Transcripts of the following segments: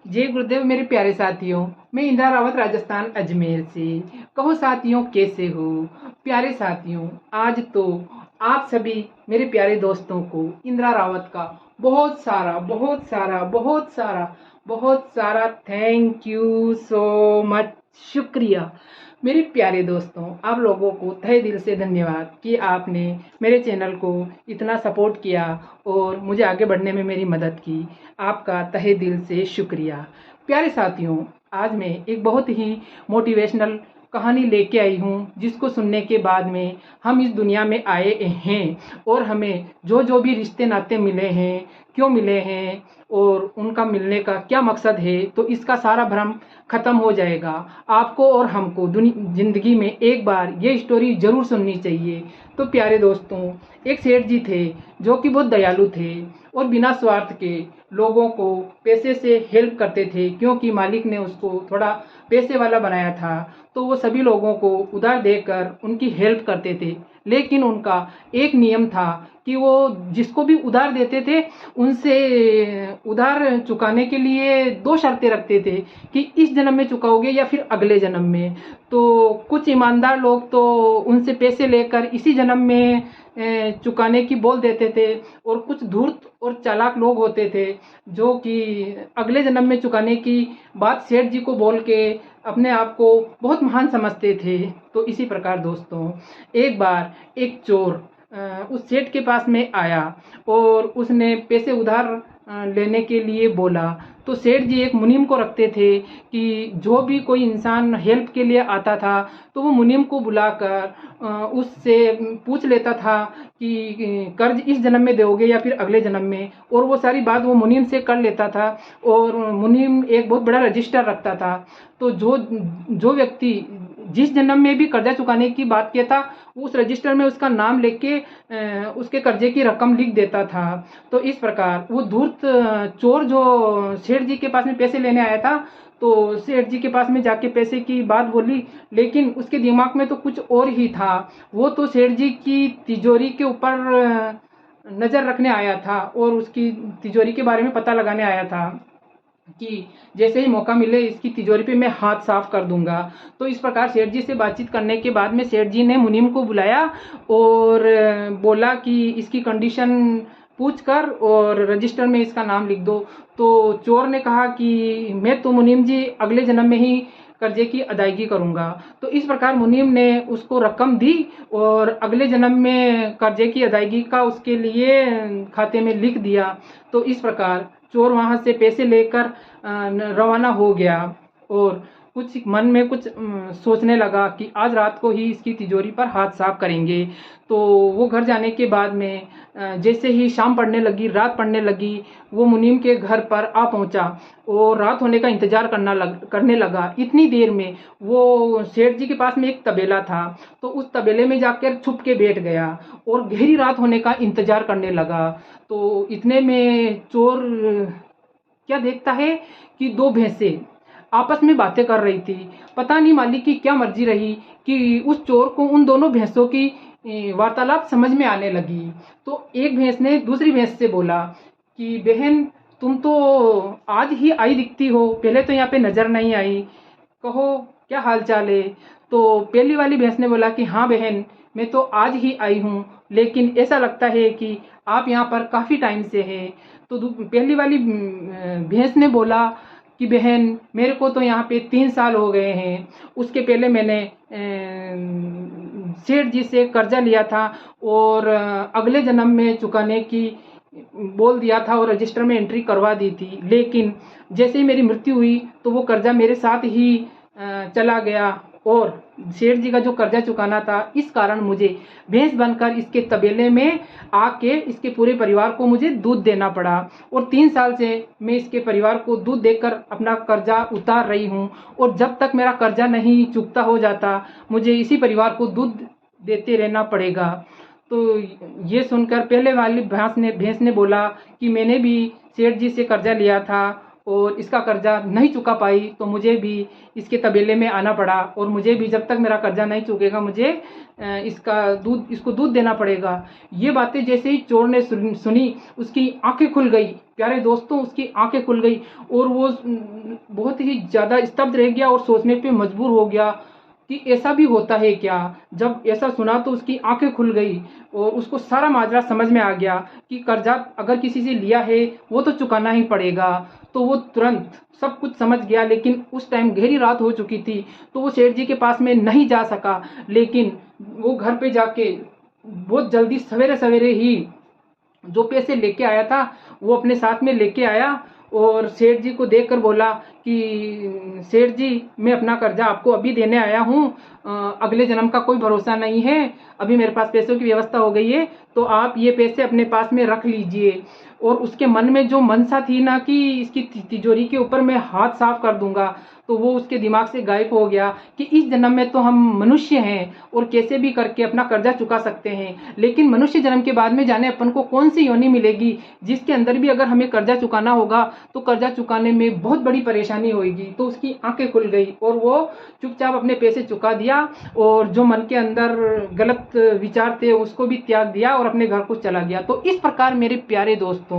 जय गुरुदेव मेरे प्यारे साथियों। मैं इंदिरा रावत राजस्थान अजमेर से। कहो साथियों कैसे हो। प्यारे साथियों, आज तो आप सभी मेरे प्यारे दोस्तों को इंदिरा रावत का बहुत सारा बहुत सारा बहुत सारा बहुत सारा थैंक यू सो मच, शुक्रिया। मेरे प्यारे दोस्तों, आप लोगों को तहे दिल से धन्यवाद कि आपने मेरे चैनल को इतना सपोर्ट किया और मुझे आगे बढ़ने में मेरी मदद की। आपका तहे दिल से शुक्रिया। प्यारे साथियों, आज मैं एक बहुत ही मोटिवेशनल कहानी लेके आई हूँ, जिसको सुनने के बाद में हम इस दुनिया में आए हैं और हमें जो जो भी रिश्ते नाते मिले हैं, क्यों मिले हैं और उनका मिलने का क्या मकसद है, तो इसका सारा भ्रम खत्म हो जाएगा। आपको और हमको जिंदगी में एक बार ये स्टोरी जरूर सुननी चाहिए। तो प्यारे दोस्तों, एक सेठ जी थे जो कि बहुत दयालु थे और बिना स्वार्थ के लोगों को पैसे से हेल्प करते थे, क्योंकि मालिक ने उसको थोड़ा पैसे वाला बनाया था। तो वो सभी लोगों को उधार देकर उनकी हेल्प करते थे, लेकिन उनका एक नियम था कि वो जिसको भी उधार देते थे उनसे उधार चुकाने के लिए दो शर्तें रखते थे कि इस जन्म में चुकाओगे या फिर अगले जन्म में। तो कुछ ईमानदार लोग तो उनसे पैसे लेकर इसी जन्म में चुकाने की बोल देते थे, और कुछ धूर्त और चालाक लोग होते थे जो कि अगले जन्म में चुकाने की बात सेठ जी को बोल के अपने आप को बहुत महान समझते थे। तो इसी प्रकार दोस्तों, एक बार एक चोर उस सेठ के पास में आया और उसने पैसे उधार लेने के लिए बोला। तो सेठ जी एक मुनीम को रखते थे कि जो भी कोई इंसान हेल्प के लिए आता था तो वो मुनीम को बुलाकर उससे पूछ लेता था कि कर्ज इस जन्म में दोगे या फिर अगले जन्म में, और वो सारी बात वो मुनीम से कर लेता था। और मुनीम एक बहुत बड़ा रजिस्टर रखता था। तो जो जो व्यक्ति जिस जन्म में भी कर्जा चुकाने की बात किया था, उस रजिस्टर में उसका नाम लिख के उसके कर्जे की रकम लिख देता था। तो इस प्रकार वो धूर्त चोर जो सेठ जी के पास में पैसे लेने आया था, तो सेठ जी के पास में जाके पैसे की बात बोली, लेकिन उसके दिमाग में तो कुछ और ही था। वो तो सेठ जी की तिजोरी के ऊपर नज़र रखने आया था और उसकी तिजोरी के बारे में पता लगाने आया था कि जैसे ही मौका मिले इसकी तिजोरी पे मैं हाथ साफ कर दूंगा। तो इस प्रकार सेठ जी से बातचीत करने के बाद में सेठ जी ने मुनीम को बुलाया और बोला कि इसकी कंडीशन पूछ कर और रजिस्टर में इसका नाम लिख दो। तो चोर ने कहा कि मैं तो मुनीम जी अगले जन्म में ही कर्जे की अदायगी करूंगा। तो इस प्रकार मुनीम ने उसको रकम दी और अगले जन्म में कर्जे की अदायगी का उसके लिए खाते में लिख दिया। तो इस प्रकार चोर वहां से पैसे लेकर रवाना हो गया और कुछ मन में कुछ सोचने लगा कि आज रात को ही इसकी तिजोरी पर हाथ साफ करेंगे। तो वो घर जाने के बाद में जैसे ही शाम पड़ने लगी, रात पड़ने लगी, वो मुनीम के घर पर आ पहुंचा और रात होने का इंतजार करने लगा। इतनी देर में वो सेठ जी के पास में एक तबेला था, तो उस तबेले में जाकर छुप के बैठ गया और गहरी रात होने का इंतजार करने लगा। तो इतने में चोर क्या देखता है कि दो भैंसे आपस में बातें कर रही थी। पता नहीं मालिक की क्या मर्जी रही कि उस चोर को उन दोनों भैंसों की वार्तालाप समझ में आने लगी। तो एक भैंस ने दूसरी भैंस से बोला कि बहन, तुम तो आज ही आई दिखती हो, पहले तो यहाँ पे नजर नहीं आई, कहो क्या हाल चाल है। तो पहली वाली भैंस ने बोला कि हाँ बहन, मैं तो आज ही आई हूँ, लेकिन ऐसा लगता है कि आप यहाँ पर काफ़ी टाइम से हैं। तो पहली वाली भैंस ने बोला कि बहन, मेरे को तो यहाँ पे 3 साल हो गए हैं। उसके पहले मैंने सेठ जी से कर्जा लिया था और अगले जन्म में चुकाने की बोल दिया था और रजिस्टर में एंट्री करवा दी थी, लेकिन जैसे ही मेरी मृत्यु हुई तो वो कर्जा मेरे साथ ही चला गया और सेठ जी का जो कर्जा चुकाना था, इस कारण मुझे भैंस बनकर इसके तबेले में आके इसके पूरे परिवार को मुझे दूध देना पड़ा। और 3 साल से मैं इसके परिवार को दूध देकर अपना कर्जा उतार रही हूँ, और जब तक मेरा कर्जा नहीं चुकता हो जाता मुझे इसी परिवार को दूध देते रहना पड़ेगा। तो ये सुनकर पहले वाली भैंस ने बोला कि मैंने भी सेठ जी से कर्जा लिया था और इसका कर्जा नहीं चुका पाई तो मुझे भी इसके तबेले में आना पड़ा, और मुझे भी जब तक मेरा कर्जा नहीं चुकेगा मुझे इसको दूध देना पड़ेगा। ये बातें जैसे ही चोर ने सुनी, उसकी आंखें खुल गई। प्यारे दोस्तों, उसकी आंखें खुल गई और वो बहुत ही ज़्यादा स्तब्ध रह गया और सोचने पे मजबूर हो गया कि ऐसा भी होता है क्या। जब ऐसा सुना तो उसकी आंखें खुल गई और उसको सारा माजरा समझ में आ गया कि कर्जा अगर किसी से लिया है वो तो चुकाना ही पड़ेगा। तो वो तुरंत सब कुछ समझ गया, लेकिन उस टाइम गहरी रात हो चुकी थी तो वो सेठ जी के पास में नहीं जा सका। लेकिन वो घर पे जाके बहुत जल्दी सवेरे सवेरे ही जो पैसे लेके आया था वो अपने साथ में लेके आया और सेठ जी को देखकर बोला कि सेठ जी, मैं अपना कर्जा आपको अभी देने आया हूँ, अगले जन्म का कोई भरोसा नहीं है, अभी मेरे पास पैसों की व्यवस्था हो गई है तो आप ये पैसे अपने पास में रख लीजिए। और उसके मन में जो मनसा थी ना कि इसकी तिजोरी के ऊपर मैं हाथ साफ कर दूंगा, तो वो उसके दिमाग से गायब हो गया कि इस जन्म में तो हम मनुष्य हैं और कैसे भी करके अपना कर्जा चुका सकते हैं, लेकिन मनुष्य जन्म के बाद में जाने अपन को कौन सी योनि मिलेगी जिसके अंदर भी अगर हमें कर्जा चुकाना होगा तो कर्जा चुकाने में बहुत बड़ी परेशानी होगी। तो उसकी आंखें खुल गई और वो चुपचाप अपने पैसे चुका दिया और जो मन के अंदर गलत विचार थे उसको भी त्याग दिया और अपने घर को चला गया। तो इस प्रकार मेरे प्यारे दोस्तों,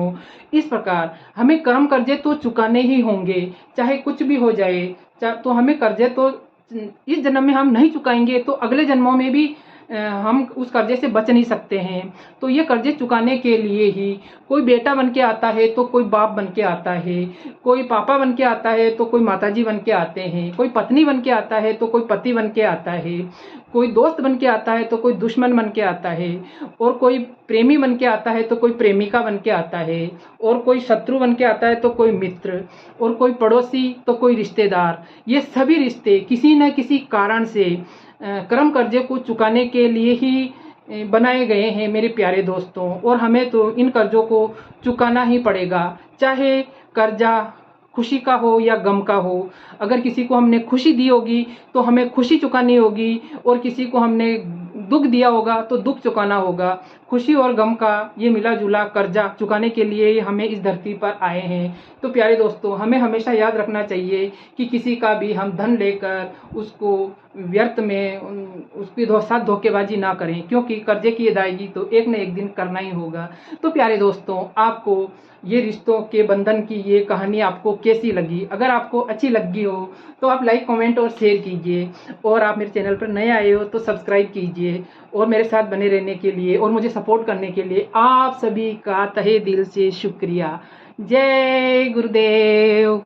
इस प्रकार हमें कर्म कर्जे तो चुकाने ही होंगे, चाहे कुछ भी हो जाए। तो हमें कर्जे तो इस जन्म में हम नहीं चुकाएंगे तो अगले जन्मों में भी हम उस कर्जे से बच नहीं सकते हैं। तो ये कर्जे चुकाने के लिए ही कोई बेटा बन के आता है तो कोई बाप बन के आता है, कोई पापा बन के आता है तो कोई माताजी बन के आते हैं, कोई पत्नी बन के आता है तो कोई पति बन के आता है, कोई दोस्त बन के आता है तो कोई दुश्मन बन के आता है, और कोई प्रेमी बन के आता है तो कोई प्रेमिका बन के आता है, और कोई शत्रु बन के आता है तो कोई मित्र, और कोई पड़ोसी तो कोई रिश्तेदार। ये सभी रिश्ते किसी न किसी कारण से कर्म कर्जे को चुकाने के लिए ही बनाए गए हैं मेरे प्यारे दोस्तों। और हमें तो इन कर्जों को चुकाना ही पड़ेगा, चाहे कर्जा खुशी का हो या गम का हो। अगर किसी को हमने खुशी दी होगी तो हमें खुशी चुकानी होगी, और किसी को हमने दुख दिया होगा तो दुख चुकाना होगा। खुशी और गम का ये मिला जुला कर्जा चुकाने के लिए हमें इस धरती पर आए हैं। तो प्यारे दोस्तों, हमें हमेशा याद रखना चाहिए कि किसी का भी हम धन लेकर उसको व्यर्थ में उसके साथ धोखेबाजी ना करें, क्योंकि कर्जे की अदायगी तो एक न एक दिन करना ही होगा। तो प्यारे दोस्तों, आपको ये रिश्तों के बंधन की ये कहानी आपको कैसी लगी? अगर आपको अच्छी लगी हो तो आप लाइक, कमेंट और शेयर कीजिए, और आप मेरे चैनल पर नए आए हो तो सब्सक्राइब कीजिए। और मेरे साथ बने रहने के लिए और मुझे सपोर्ट करने के लिए आप सभी का तहे दिल से शुक्रिया। जय गुरुदेव।